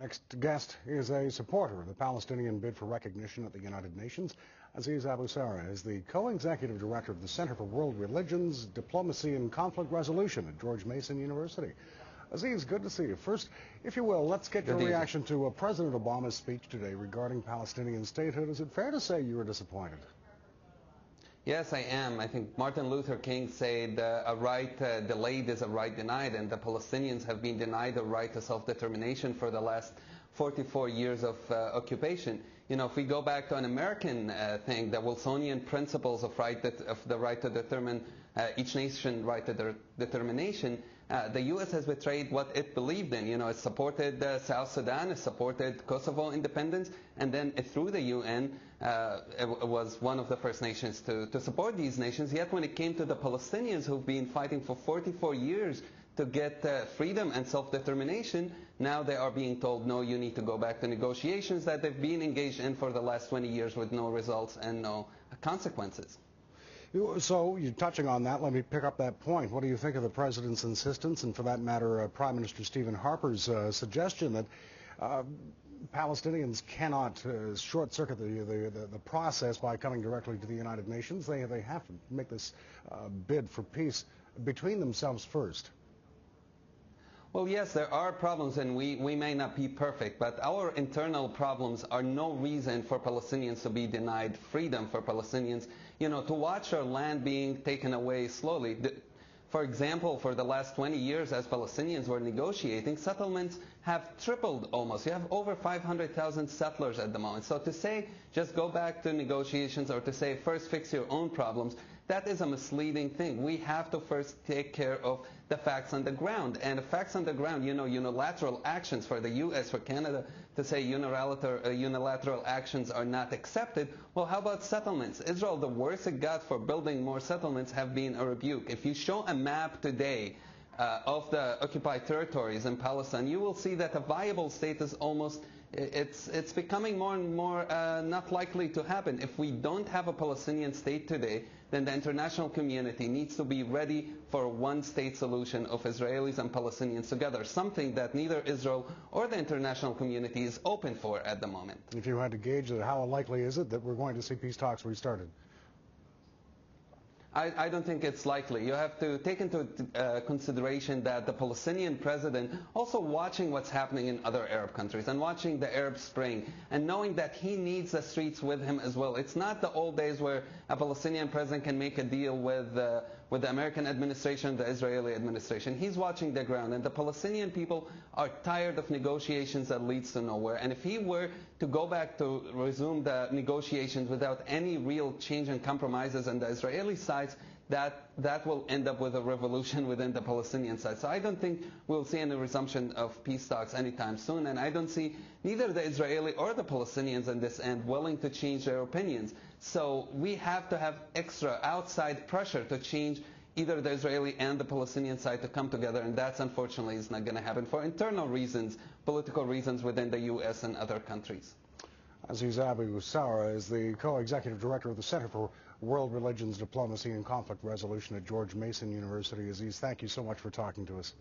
Next guest is a supporter of the Palestinian bid for recognition at the United Nations. Aziz Abu Sarah is the co-executive director of the Center for World Religions, Diplomacy and Conflict Resolution at George Mason University. Aziz, good to see you. First, if you will, let's get your reaction to President Obama's speech today regarding Palestinian statehood. Is it fair to say you were disappointed? Yes, I am. I think Martin Luther King said a right delayed is a right denied, and the Palestinians have been denied the right to self-determination for the last 44 years of occupation. You know, if we go back to an American thing, the Wilsonian principles of the right to determine each nation right to determination, the U.S. has betrayed what it believed in. You know, it supported South Sudan, it supported Kosovo independence, and then through the UN, it was one of the first nations to support these nations. Yet when it came to the Palestinians who've been fighting for 44 years to get freedom and self-determination, now they are being told, no, you need to go back to negotiations that they've been engaged in for the last 20 years with no results and no consequences. So, you're touching on that. Let me pick up that point. What do you think of the President's insistence, and for that matter, Prime Minister Stephen Harper's suggestion that Palestinians cannot short-circuit the process by coming directly to the United Nations? They have to make this bid for peace between themselves first. Well, yes, there are problems, and we may not be perfect, but our internal problems are no reason for Palestinians to be denied freedom. For Palestinians, you know, to watch our land being taken away slowly. For example, for the last 20 years, as Palestinians were negotiating, settlements have tripled almost. You have over 500,000 settlers at the moment. So to say, just go back to negotiations, or to say, first fix your own problems, that is a misleading thing. We have to first take care of the facts on the ground. And the facts on the ground, you know, unilateral actions for the U.S., for Canada, to say unilateral actions are not accepted. Well, how about settlements? Israel, the worst it got for building more settlements have been a rebuke. If you show a map today of the occupied territories in Palestine, you will see that a viable state is almost, it's becoming more and more not likely to happen. If we don't have a Palestinian state today, then the international community needs to be ready for a one-state solution of Israelis and Palestinians together, something that neither Israel or the international community is open for at the moment. If you had to gauge it, how likely is it that we're going to see peace talks restarted? I don't think it's likely. You have to take into consideration that the Palestinian president, also watching what's happening in other Arab countries and watching the Arab Spring, and knowing that he needs the streets with him as well. It's not the old days where a Palestinian president can make a deal with the American administration, the Israeli administration. He's watching the ground, and the Palestinian people are tired of negotiations that leads to nowhere. And if he were to go back to resume the negotiations without any real change and compromises on the Israeli side, that will end up with a revolution within the Palestinian side. So I don't think we'll see any resumption of peace talks anytime soon, and I don't see neither the Israeli or the Palestinians on this end willing to change their opinions. So we have to have extra outside pressure to change either the Israeli and the Palestinian side to come together, and that's unfortunately is not going to happen for internal reasons, political reasons within the U.S. and other countries. Aziz Abu Sarah is the co-executive director of the Center for World Religions, Diplomacy and Conflict Resolution at George Mason University. Aziz, thank you so much for talking to us.